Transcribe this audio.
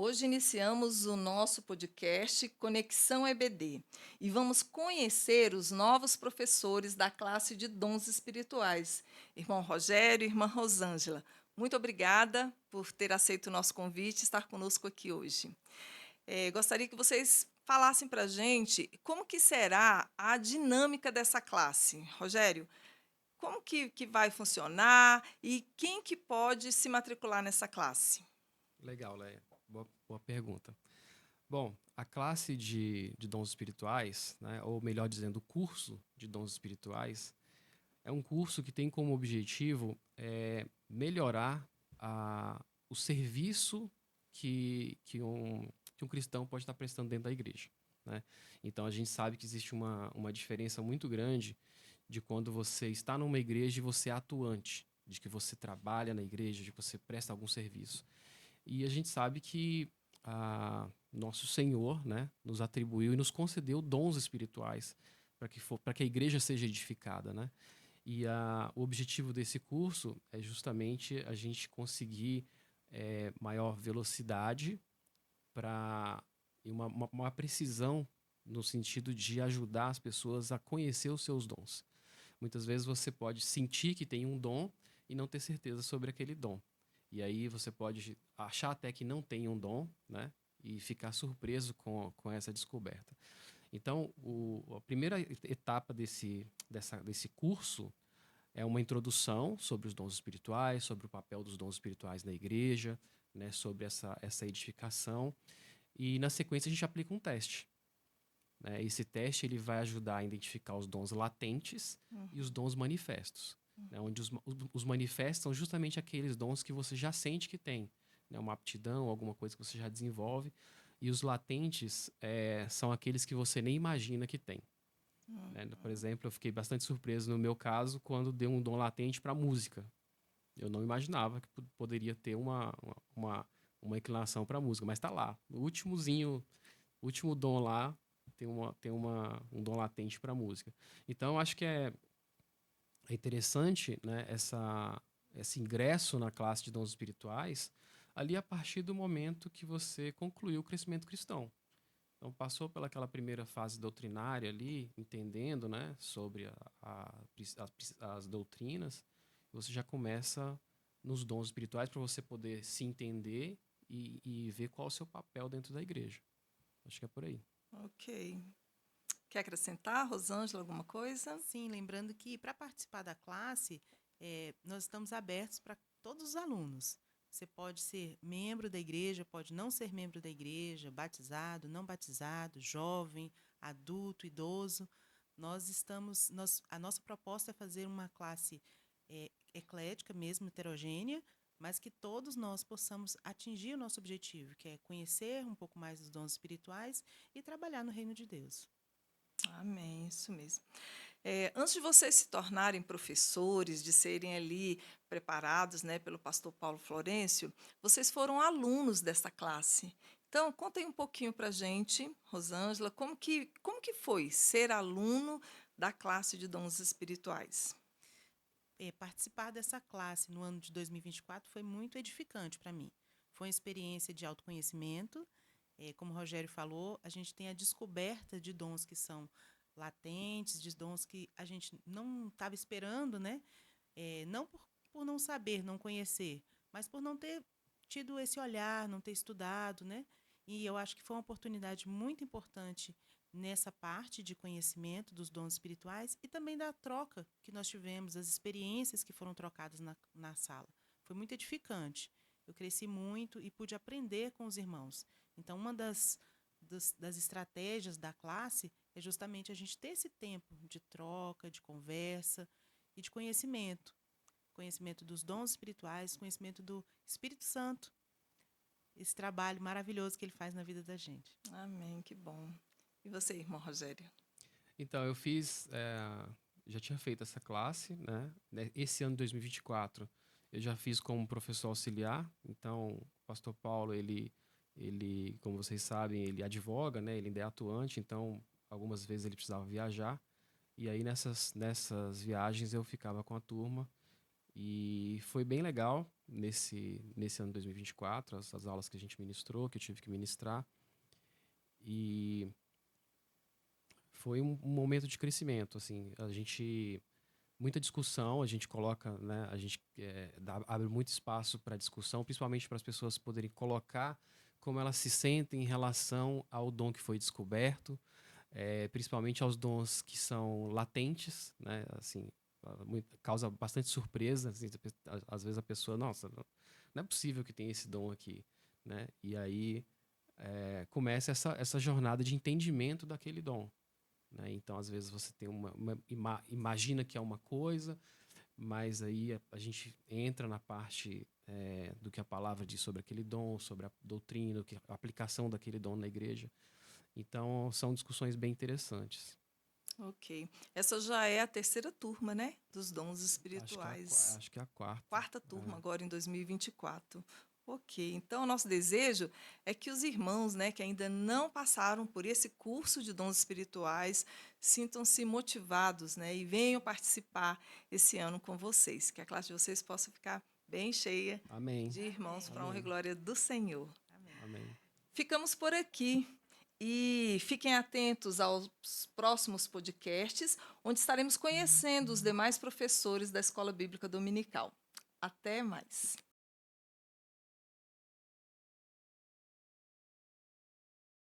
Hoje iniciamos o nosso podcast Conexão EBD e vamos conhecer os novos professores da classe de dons espirituais, irmão Rogério e irmã Rosângela. Muito obrigada por ter aceito o nosso convite e estar conosco aqui hoje. Gostaria que vocês falassem para a gente como que será a dinâmica dessa classe. Rogério, como que vai funcionar e quem que pode se matricular nessa classe? Legal, Leia. Boa pergunta. Bom, a classe de dons espirituais, né, ou melhor dizendo, o curso de dons espirituais, é um curso que tem como objetivo melhorar o serviço que um cristão pode estar prestando dentro da igreja. Né? Então, a gente sabe que existe uma diferença muito grande de quando você está numa igreja e você é atuante, de que você trabalha na igreja, de que você presta algum serviço. E a gente sabe que nosso Senhor, né, nos atribuiu e nos concedeu dons espirituais para que a igreja seja edificada, né? E o objetivo desse curso é justamente a gente conseguir maior velocidade para e uma precisão no sentido de ajudar as pessoas a conhecer os seus dons. Muitas vezes você pode sentir que tem um dom e não ter certeza sobre aquele dom. E aí você pode achar até que não tem um dom, né? E ficar surpreso com essa descoberta. Então, a primeira etapa desse curso é uma introdução sobre os dons espirituais, sobre o papel dos dons espirituais na igreja, né? Sobre essa edificação. E na sequência a gente aplica um teste. Né? Esse teste ele vai ajudar a identificar os dons latentes e os dons manifestos. Né? Onde os manifestos são justamente aqueles dons que você já sente que tem. Né? Uma aptidão, alguma coisa que você já desenvolve. E os latentes são aqueles que você nem imagina que tem. Né? Por exemplo, eu fiquei bastante surpreso no meu caso quando deu um dom latente para música. Eu não imaginava que poderia ter uma inclinação para música, mas está lá. O último dom lá um dom latente para música. Então, eu acho que é interessante, né, esse ingresso na classe de dons espirituais ali a partir do momento que você concluiu o crescimento cristão. Então, passou pelaquela primeira fase doutrinária ali, entendendo, né, sobre as doutrinas, você já começa nos dons espirituais para você poder se entender e ver qual é o seu papel dentro da igreja. Acho que é por aí. Ok. Quer acrescentar, Rosângela, alguma coisa? Sim, lembrando que para participar da classe, nós estamos abertos para todos os alunos. Você pode ser membro da igreja, pode não ser membro da igreja, batizado, não batizado, jovem, adulto, idoso. A nossa proposta é fazer uma classe eclética, mesmo heterogênea, mas que todos nós possamos atingir o nosso objetivo, que é conhecer um pouco mais dos dons espirituais e trabalhar no reino de Deus. Amém, isso mesmo. Antes de vocês se tornarem professores, de serem ali preparados, né, pelo pastor Paulo Florencio, vocês foram alunos dessa classe. Então, conta aí um pouquinho para a gente, Rosângela, como que foi ser aluno da classe de dons espirituais? Participar dessa classe no ano de 2024 foi muito edificante para mim. Foi uma experiência de autoconhecimento. Como o Rogério falou, a gente tem a descoberta de dons que são latentes, de dons que a gente não estava esperando, né? Não por não saber, não conhecer, mas por não ter tido esse olhar, não ter estudado, né? E eu acho que foi uma oportunidade muito importante nessa parte de conhecimento dos dons espirituais e também da troca que nós tivemos, as experiências que foram trocadas na sala. Foi muito edificante. Eu cresci muito e pude aprender com os irmãos. Então, uma das estratégias da classe é justamente a gente ter esse tempo de troca, de conversa e de conhecimento. Conhecimento dos dons espirituais, conhecimento do Espírito Santo, esse trabalho maravilhoso que ele faz na vida da gente. Amém, que bom. E você, irmão Rogério? Então, já tinha feito essa classe, né? Esse ano de 2024, eu já fiz como professor auxiliar. Então, o pastor Paulo, como vocês sabem, ele advoga, né? Ele ainda é atuante, então, algumas vezes ele precisava viajar. E aí, nessas viagens, eu ficava com a turma E foi bem legal nesse ano de 2024, as aulas que a gente ministrou, que eu tive que ministrar. E foi um momento de crescimento, assim, muita discussão, a gente coloca, né, a gente abre muito espaço para discussão, principalmente para as pessoas poderem colocar como elas se sentem em relação ao dom que foi descoberto, principalmente aos dons que são latentes, né, assim, causa bastante surpresa, assim, às vezes a pessoa, nossa, não é possível que tenha esse dom aqui, né, e aí começa essa jornada de entendimento daquele dom, né? Então, às vezes você tem imagina que é uma coisa, mas aí a gente entra na parte do que a palavra diz sobre aquele dom, sobre a doutrina, a aplicação daquele dom na igreja. Então, são discussões bem interessantes. Ok. Essa já é a terceira turma, né? Dos dons espirituais. Acho que é a quarta. Quarta turma agora em 2024. Ok, então o nosso desejo é que os irmãos, né, que ainda não passaram por esse curso de dons espirituais, sintam-se motivados, né, e venham participar esse ano com vocês, que a classe de vocês possa ficar bem cheia Amém. de irmãos para a honra e Amém. glória do Senhor. Amém. Amém. Ficamos por aqui e fiquem atentos aos próximos podcasts, onde estaremos conhecendo os demais professores da Escola Bíblica Dominical. Até mais.